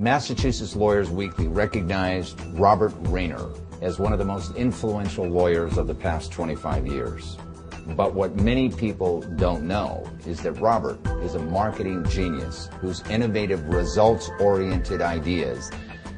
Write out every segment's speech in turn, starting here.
Massachusetts Lawyers Weekly recognized Robert Rayner as one of the most influential lawyers of the past 25 years. But what many people don't know is that Robert is a marketing genius whose innovative, results-oriented ideas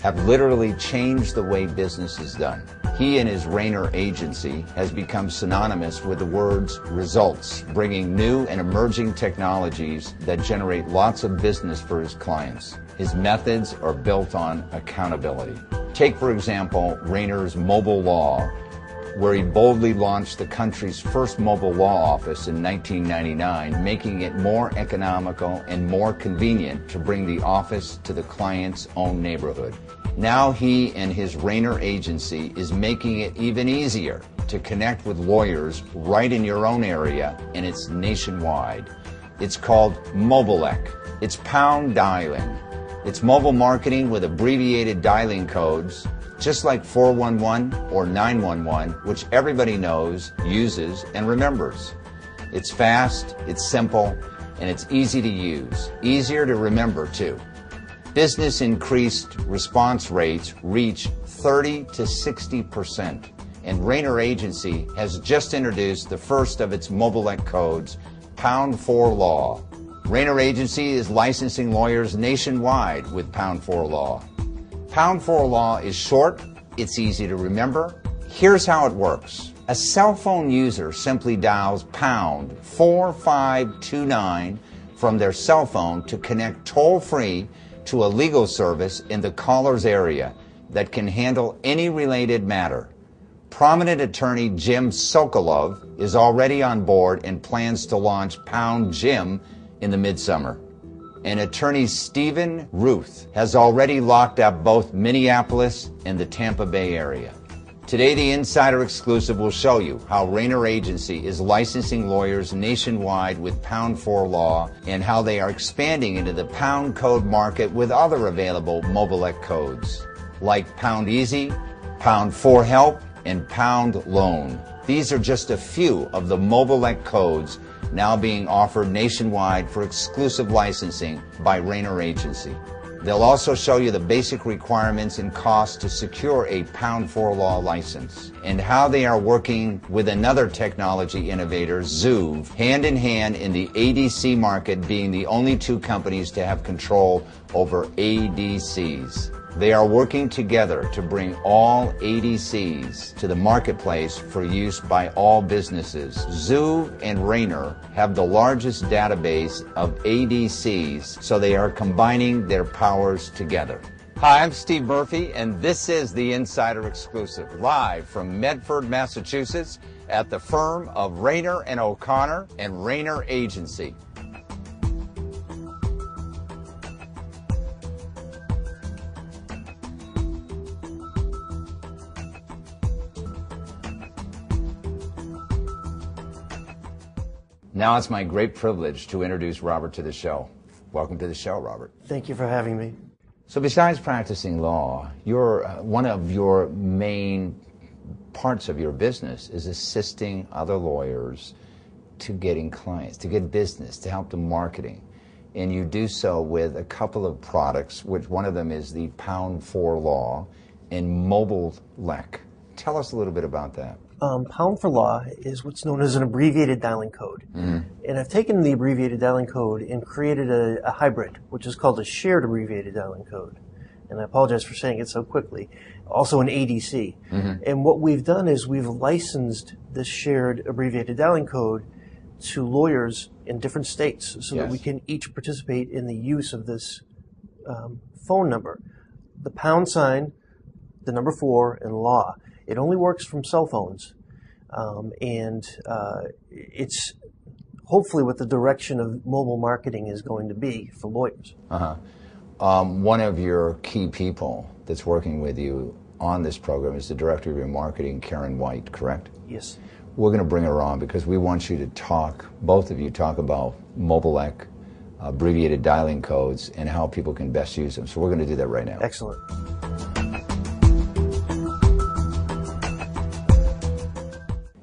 have literally changed the way business is done. He and his Rayner agency has become synonymous with the words results, bringing new and emerging technologies that generate lots of business for his clients. His methods are built on accountability. Take, for example, Rayner's Mobile Law, where he boldly launched the country's first mobile law office in 1999, making it more economical and more convenient to bring the office to the client's own neighborhood. Now he and his Rayner agency is making it even easier to connect with lawyers right in your own area, and it's nationwide. It's called Mobilek. It's pound dialing. It's mobile marketing with abbreviated dialing codes, just like 411 or 911, which everybody knows, uses, and remembers. It's fast, it's simple, and it's easy to use. Easier to remember, too. Business increased response rates reach 30 to 60%, and Rayner Agency has just introduced the first of its Mobilek codes, Pound 4 Law. Rayner Agency is licensing lawyers nationwide with Pound 4 Law. Pound 4 Law is short, it's easy to remember. Here's how it works. A cell phone user simply dials pound 4529 from their cell phone to connect toll-free to a legal service in the caller's area that can handle any related matter. Prominent attorney Jim Sokolov is already on board and plans to launch Pound Jim in the midsummer. And attorney Stephen Ruth has already locked up both Minneapolis and the Tampa Bay area. Today, the Insider Exclusive will show you how Rayner Agency is licensing lawyers nationwide with Pound 4 Law and how they are expanding into the pound code market with other available Mobilek codes, like Pound Easy, Pound 4 Help, and Pound Loan. These are just a few of the Mobilek codes now being offered nationwide for exclusive licensing by Rayner Agency. They'll also show you the basic requirements and costs to secure a Pound 4 Law license and how they are working with another technology innovator, Zuv, hand in hand in the ADC market, being the only two companies to have control over ADCs. They are working together to bring all ADCs to the marketplace for use by all businesses. Zuv and Rayner have the largest database of ADCs, so they are combining their powers together. Hi, I'm Steve Murphy, and this is the Insider Exclusive, live from Medford, Massachusetts, at the firm of Rayner & O'Connor and Rayner Agency. Now it's my great privilege to introduce Robert to the show. Welcome to the show, Robert. Thank you for having me. So besides practicing law, one of your main parts of your business is assisting other lawyers to getting clients, to get business, to help them marketing. And you do so with a couple of products, which one of them is the Pound 4 Law and Mobilek. Tell us a little bit about that. Pound 4 Law is what's known as an abbreviated dialing code. Mm-hmm. And I've taken the abbreviated dialing code and created a hybrid, which is called a shared abbreviated dialing code. And I apologize for saying it so quickly. Also an ADC. Mm-hmm. And what we've done is we've licensed this shared abbreviated dialing code to lawyers in different states so that we can each participate in the use of this phone number. The pound sign, the number 4, and law. It only works from cell phones, and it's hopefully what the direction of mobile marketing is going to be for lawyers. One of your key people that's working with you on this program is the Director of your Marketing, Karen White, correct? Yes. We're going to bring her on because we want you to talk, both of you talk about Mobilek, abbreviated dialing codes, and how people can best use them. So we're going to do that right now. Excellent.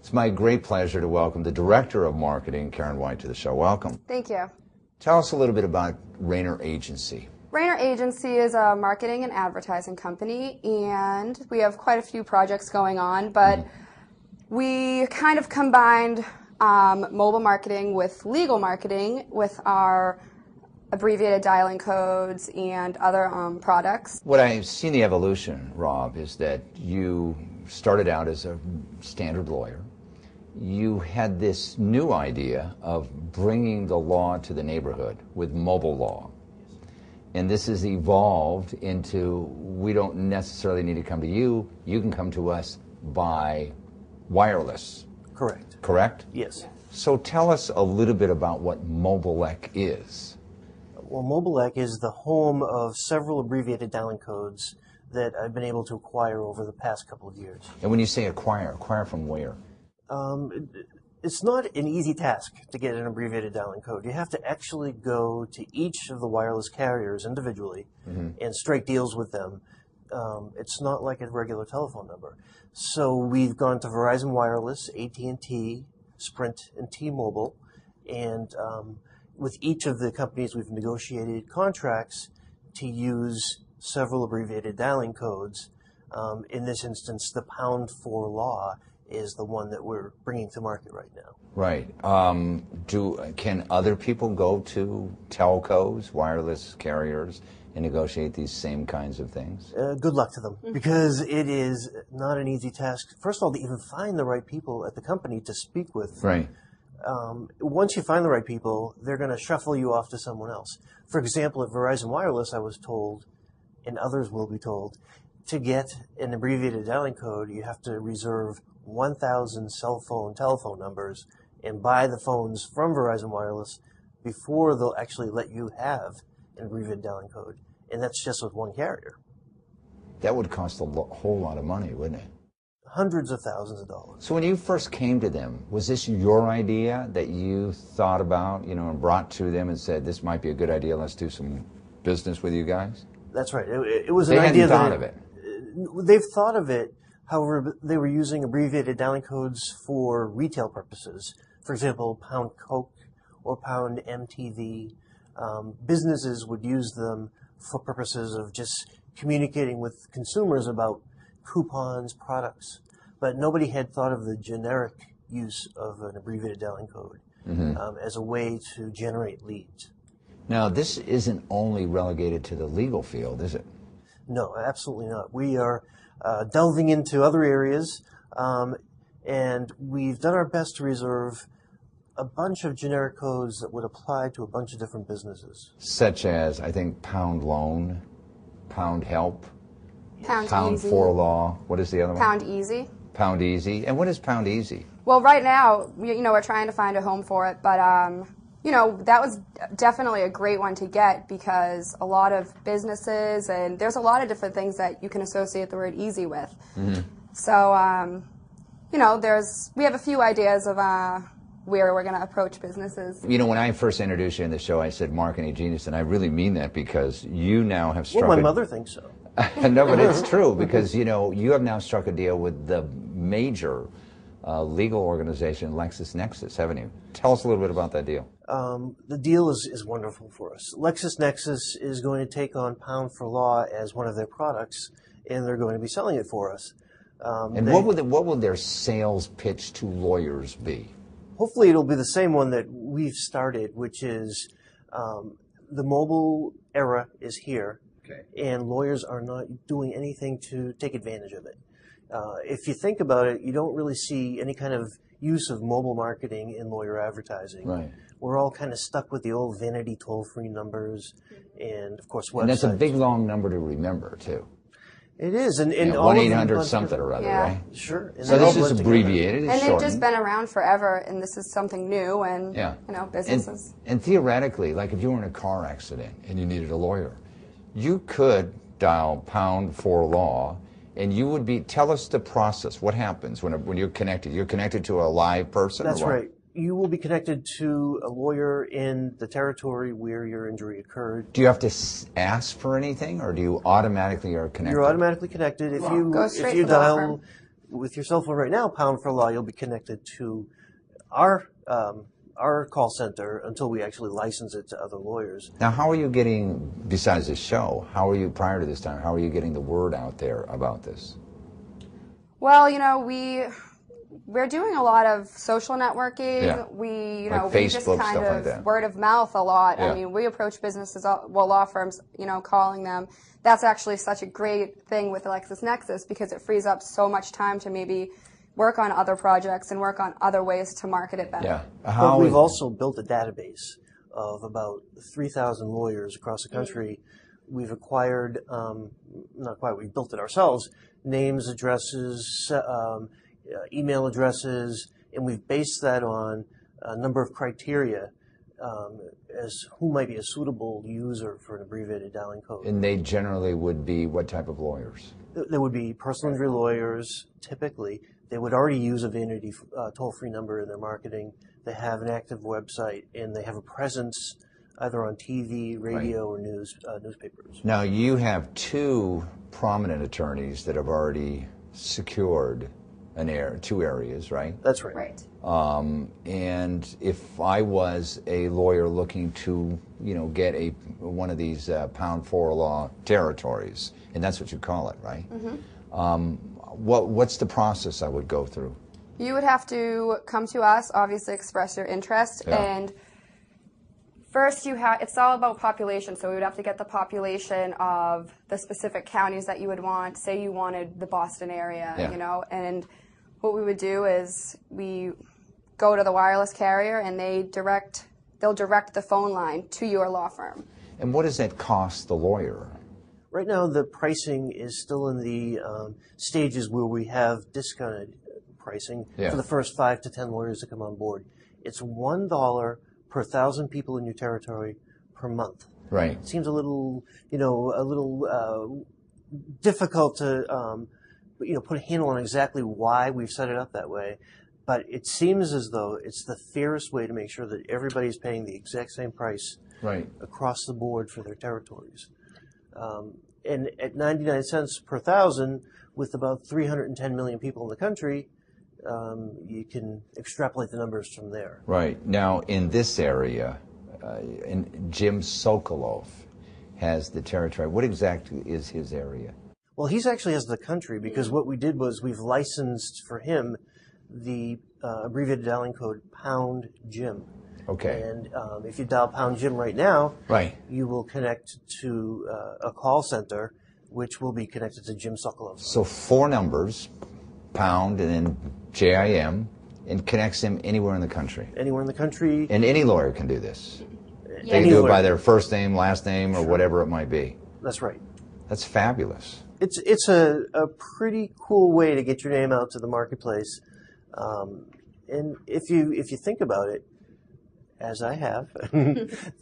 It's my great pleasure to welcome the Director of Marketing, Karen White, to the show. Welcome. Thank you. Tell us a little bit about Rayner Agency. Rainer Agency is a marketing and advertising company, and we have quite a few projects going on, but we kind of combined mobile marketing with legal marketing with our abbreviated dialing codes and other products. What I've seen the evolution, Rob, is that you started out as a standard lawyer. You had this new idea of bringing the law to the neighborhood with mobile law. And this has evolved into, we don't necessarily need to come to you, you can come to us by wireless. Correct. Correct? Yes. So tell us a little bit about what Mobilek is. Well, Mobilek is the home of several abbreviated dialing codes that I've been able to acquire over the past couple of years. And when you say acquire from where? It's not an easy task to get an abbreviated dialing code. You have to actually go to each of the wireless carriers individually and strike deals with them. It's not like a regular telephone number. So we've gone to Verizon Wireless, AT&T, Sprint, and T-Mobile, and with each of the companies we've negotiated contracts to use several abbreviated dialing codes. In this instance, the #4 law is the one that we're bringing to market right now. Right. Can other people go to telcos, wireless carriers, and negotiate these same kinds of things? Good luck to them, because it is not an easy task. First of all, to even find the right people at the company to speak with. Right. Once you find the right people, they're going to shuffle you off to someone else. For example, at Verizon Wireless, I was told, and others will be told, to get an abbreviated dialing code, you have to reserve 1,000 cell phone telephone numbers and buy the phones from Verizon Wireless before they'll actually let you have an abbreviated dialing code. And that's just with one carrier. That would cost a whole lot of money, wouldn't it? Hundreds of thousands of dollars. So when you first came to them, was this your idea that you thought about, and brought to them and said, this might be a good idea, let's do some business with you guys? That's right. It was an idea that... They hadn't thought of it. They've thought of it. However, they were using abbreviated dialing codes for retail purposes. For example, pound Coke or pound MTV. Businesses would use them for purposes of just communicating with consumers about coupons, products. But nobody had thought of the generic use of an abbreviated dialing code as a way to generate leads. Now, this isn't only relegated to the legal field, is it? No, absolutely not. We are delving into other areas, and we've done our best to reserve a bunch of generic codes that would apply to a bunch of different businesses. Such as, I think, pound loan, pound help, Pound Easy. #4 law. What is the other one? Pound Easy. Pound Easy. And what is Pound Easy? Well, right now, we're trying to find a home for it, but that was definitely a great one to get because a lot of businesses and there's a lot of different things that you can associate the word easy with. So, we have a few ideas of where we're going to approach businesses. When I first introduced you in the show, I said marketing genius, and I really mean that because you now have struck. Well, my mother thinks so. No, but it's true because, you have now struck a deal with the major legal organization, LexisNexis, haven't you? Tell us a little bit about that deal. The deal is wonderful for us. LexisNexis is going to take on #4 law as one of their products, and they're going to be selling it for us. And what will their sales pitch to lawyers be? Hopefully it'll be the same one that we've started, which is the mobile era is here, and lawyers are not doing anything to take advantage of it. If you think about it, you don't really see any kind of use of mobile marketing in lawyer advertising. Right. We're all kind of stuck with the old vanity toll-free numbers and, of course, websites. And that's a big, long number to remember, too. It is. And 1-800 something or other, right? Sure. And so this is abbreviated. And they've just been around forever, and this is something new, and, businesses. And theoretically, like if you were in a car accident and you needed a lawyer, you could dial #4 law, and you would be, tell us the process. What happens when you're connected? You're connected to a live person? That's right. You will be connected to a lawyer in the territory where your injury occurred. Do you have to ask for anything, or do you automatically are connected? You're automatically connected. If you dial with your cell phone right now #4 law, you'll be connected to our our call center until we actually license it to other lawyers. Now, how are you getting, besides this show, how are you, prior to this time, how are you getting the word out there about this? Well, you know, we're doing a lot of social networking. Yeah. We Like we just Facebook, kind stuff of like that. word of mouth a lot. Yeah. I mean, we approach businesses, law firms, calling them. That's actually such a great thing with LexisNexis because it frees up so much time to maybe work on other projects and work on other ways to market it better. Yeah. But we've also built a database of about 3,000 lawyers across the country. We've acquired, not quite, we built it ourselves, names, addresses, email addresses, and we've based that on a number of criteria as who might be a suitable user for an abbreviated dialing code. And they generally would be what type of lawyers? There would be personal injury lawyers, typically. They would already use a vanity toll-free number in their marketing. They have an active website, and they have a presence either on TV, radio, or newspapers. Now, you have two prominent attorneys that have already secured two areas, right? That's right. Right. And if I was a lawyer looking to, get one of these Pound for Law territories, and that's what you call it, right? Mm-hmm. What's the process I would go through? You would have to come to us, obviously express your interest, and first it's all about population, so we would have to get the population of the specific counties that you would want. Say you wanted the Boston area, and what we would do is we go to the wireless carrier and they'll direct the phone line to your law firm. And what does that cost the lawyer? Right now, the pricing is still in the stages where we have discounted pricing for the first 5 to 10 lawyers that come on board. It's $1 per 1,000 people in your territory per month. Right. It seems a little, difficult to, put a handle on exactly why we've set it up that way. But it seems as though it's the fairest way to make sure that everybody's paying the exact same price across the board for their territories. And at 99 cents per 1,000, with about 310 million people in the country, you can extrapolate the numbers from there. Right. Now, in this area, Jim Sokolov has the territory. What exactly is his area? Well, he actually has the country because what we did was we've licensed for him the abbreviated dialing code Pound Jim. Okay. And if you dial Pound Jim right now, you will connect to a call center, which will be connected to Jim Sokolov. So 4 numbers, pound and then JIM, and connects him anywhere in the country. Anywhere in the country. And any lawyer can do this. Yeah. They can do it by their first name, last name, or whatever it might be. That's right. That's fabulous. It's a pretty cool way to get your name out to the marketplace. And if you think about it, as I have,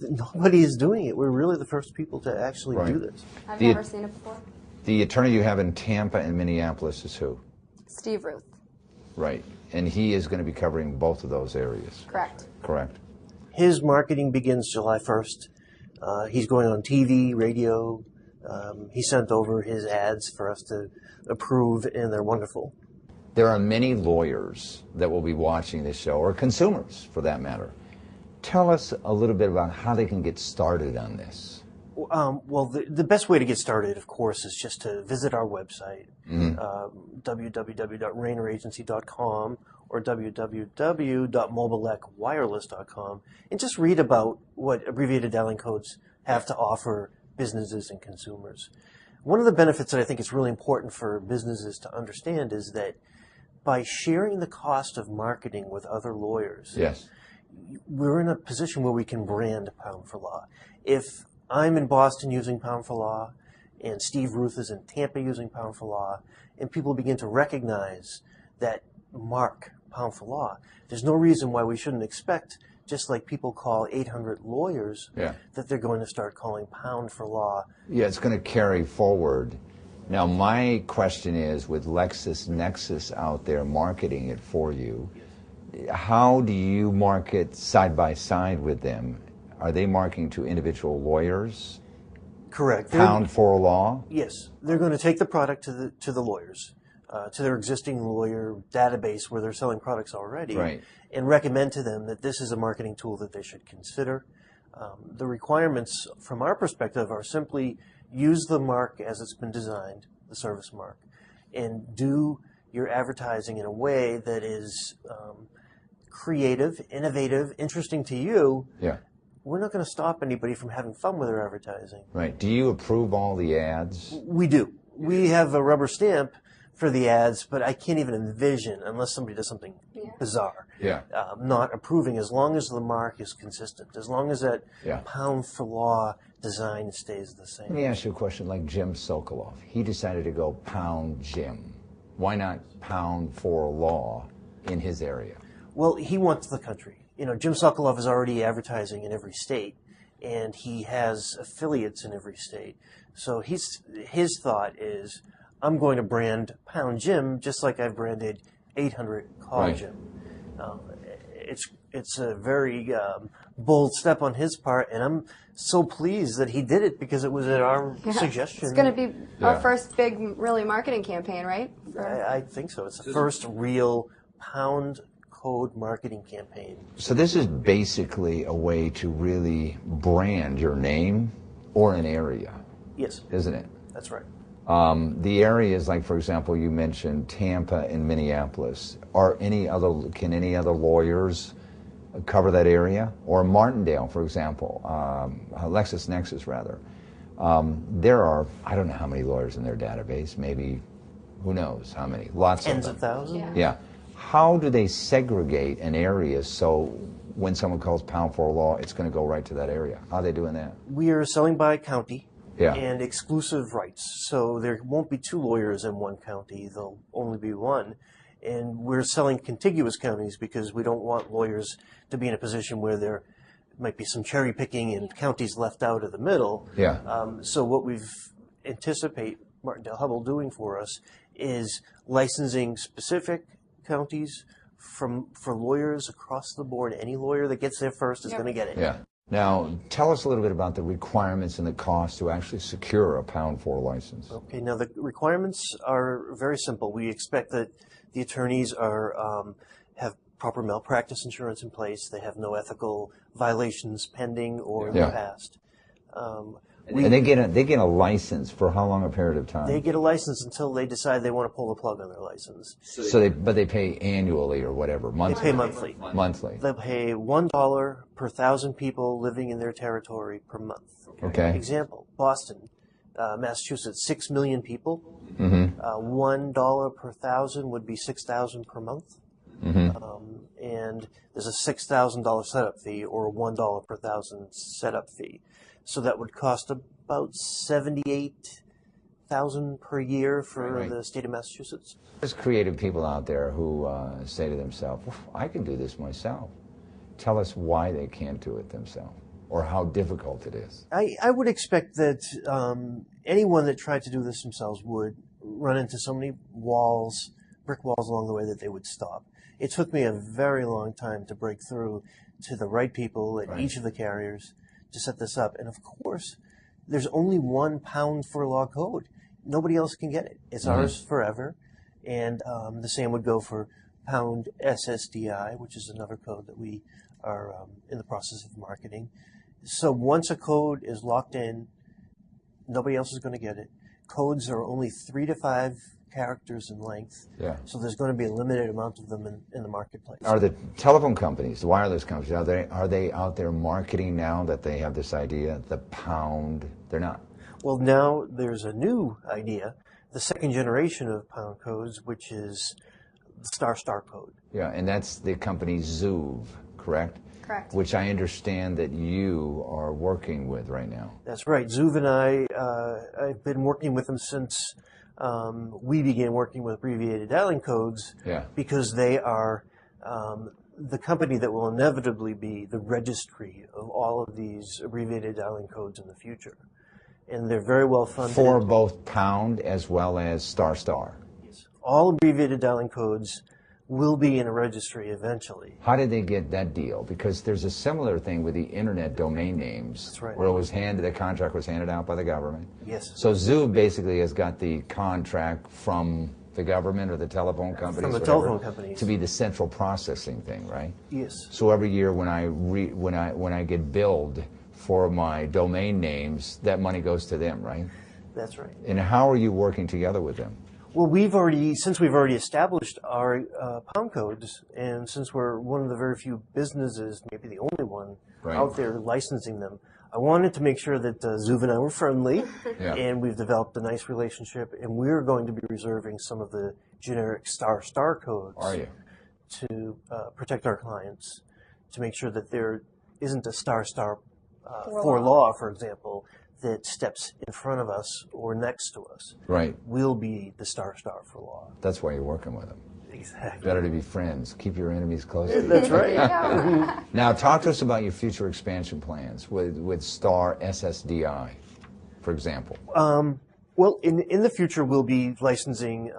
nobody is doing it. We're really the first people to actually do this. I've never seen it before. The attorney you have in Tampa and Minneapolis is who? Steve Ruth. Right. And he is going to be covering both of those areas. Correct. Correct. His marketing begins July 1st. He's going on TV, radio. He sent over his ads for us to approve, and they're wonderful. There are many lawyers that will be watching this show, or consumers for that matter. Tell us a little bit about how they can get started on this. Well, the best way to get started, of course, is just to visit our website, www.rayneragency.com or www.mobilekwireless.com, and just read about what abbreviated dialing codes have to offer businesses and consumers. One of the benefits that I think is really important for businesses to understand is that by sharing the cost of marketing with other lawyers, we're in a position where we can brand Pound for Law. If I'm in Boston using Pound for Law, and Steve Ruth is in Tampa using Pound for Law, and people begin to recognize that mark, Pound for Law, there's no reason why we shouldn't expect, just like people call 800 lawyers, that they're going to start calling Pound for Law. Yeah, it's going to carry forward. Now, my question is, with LexisNexis out there marketing it for you, how do you market side by side with them? Are they marketing to individual lawyers? Correct. Pound for Law? Yes. They're going to take the product to the lawyers to their existing lawyer database where they're selling products already, Right. and recommend to them that this is a marketing tool that they should consider. The requirements from our perspective are simply use the mark as it's been designed, the service mark, and do your advertising in a way that is creative, innovative, interesting to you. Yeah. We're not going to stop anybody from having fun with their advertising. Right. Do you approve all the ads? We do. We have a rubber stamp for the ads, but I can't even envision, unless somebody does something bizarre, Yeah. not approving, as long as the mark is consistent, as long as that pound for law design stays the same. Let me ask you a question like Jim Sokoloff. He decided to go pound Jim. Why not pound for law in his area? Well, he wants the country. Jim Sokoloff is already advertising in every state, and he has affiliates in every state. So his thought is, I'm going to brand Pound Jim just like I've branded 800 Call Jim. It's a very bold step on his part, and I'm so pleased that he did it because it was at our suggestion. It's going to be our first big, really marketing campaign, right? I think so. It's the first real pound code marketing campaign. So this is basically a way to really brand your name or an area. Yes. Isn't it? That's right. The areas, like for example, you mentioned Tampa and Minneapolis. Can any other lawyers cover that area? Or Martindale, for example, LexisNexis rather. There are, I don't know how many lawyers in their database, maybe, who knows how many, lots Tens of of thousands? Yeah. How do they segregate an area so when someone calls pound for law, it's going to go right to that area? How are they doing that? We are selling by county. Yeah. And exclusive rights. So there won't be two lawyers in one county. There'll only be one. And we're selling contiguous counties because we don't want lawyers to be in a position where there might be some cherry picking and counties left out of the middle. Yeah. So what we've anticipate Martindale Hubbell doing for us is licensing specific counties for lawyers across the board. Any lawyer that gets there first is going to get it. Yeah. Now, tell us a little bit about the requirements and the cost to actually secure a Pound 4 license. Okay, now the requirements are very simple. We expect that the attorneys have proper malpractice insurance in place. They have no ethical violations pending or in the past. And they get a license for how long a period of time? They get a license until they decide they want to pull the plug on their license. But they pay annually or whatever, monthly? They pay monthly. Monthly. They pay $1 per 1,000 people living in their territory per month. Okay. Example, Boston, Massachusetts, 6 million people. Mm-hmm. $1 per 1,000 would be $6,000 per month. Mm-hmm. And there's a $6,000 setup fee or a $1 per 1,000 setup fee. So that would cost about $78,000 per year for the state of Massachusetts. There's creative people out there who say to themselves, I can do this myself. Tell us why they can't do it themselves or how difficult it is. I would expect that anyone that tried to do this themselves would run into so many walls, brick walls along the way that they would stop. It took me a very long time to break through to the right people at each of the carriers to set this up. And of course, there's only one Pound for law code. Nobody else can get it. It's ours forever. And the same would go for Pound SSDI, which is another code that we are in the process of marketing. So once a code is locked in, nobody else is going to get it. Codes are only 3 to 5 characters in length. Yeah. So there's going to be a limited amount of them in the marketplace. Are the telephone companies, the wireless companies, are they out there marketing now that they have this idea, the Pound? They're not. Well, now there's a new idea, the second generation of Pound codes, which is the star code. Yeah, and that's the company Zoov, correct? Correct. Which I understand that you are working with right now. That's right. Zoov and I've been working with them since we began working with abbreviated dialing codes because they are the company that will inevitably be the registry of all of these abbreviated dialing codes in the future. And they're very well funded. For both Pound as well as star. Yes. All abbreviated dialing codes will be in a registry eventually. How did they get that deal? Because there's a similar thing with the internet domain names. That's right. Where the contract was handed out by the government. Yes. So Zoov basically has got the contract from the government or the telephone companies, From the whatever, telephone companies. to be the central processing thing, right? Yes. So every year when I get billed for my domain names, that money goes to them, right? That's right. And how are you working together with them? Well, since we've already established our pound codes, and since we're one of the very few businesses, maybe the only one Right. out there licensing them, I wanted to make sure that Zuv and I were friendly, Yeah. and we've developed a nice relationship, and we're going to be reserving some of the generic star codes Are you? to protect our clients, to make sure that there isn't a star for law, for example, that steps in front of us or next to us. Right. We'll be the star for law. That's why you're working with them. Exactly. Better to be friends. Keep your enemies close to you. That's right. Now, talk to us about your future expansion plans with Star SSDI, for example. Well, in the future, we'll be licensing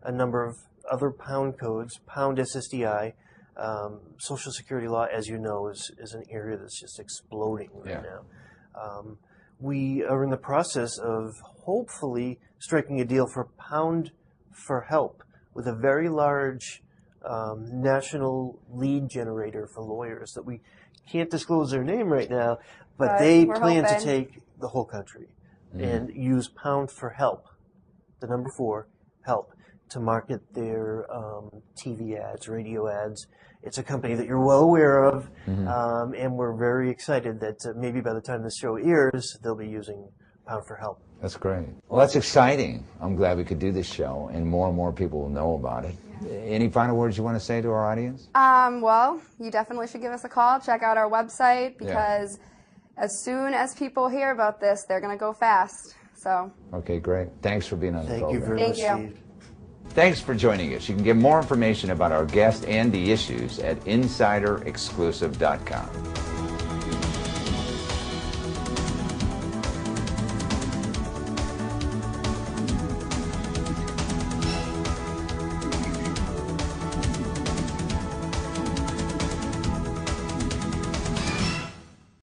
a number of other pound codes, pound SSDI. Social Security law, as you know, is an area that's just exploding right now. We are in the process of hopefully striking a deal for Pound for Help with a very large national lead generator for lawyers that we can't disclose their name right now, but they plan to take the whole country and use Pound for Help, the number 4, help, to market their TV ads, radio ads. It's a company that you're well aware of, and we're very excited that maybe by the time this show airs, they'll be using Pound for Help. That's great. Well, that's exciting. I'm glad we could do this show, and more people will know about it. Yeah. Any final words you want to say to our audience? Well, you definitely should give us a call. Check out our website, because as soon as people hear about this, they're going to go fast. So. Okay, great. Thanks for being on the program. Thank you very much, Steve. Thanks for joining us. You can get more information about our guest and the issues at insiderexclusive.com.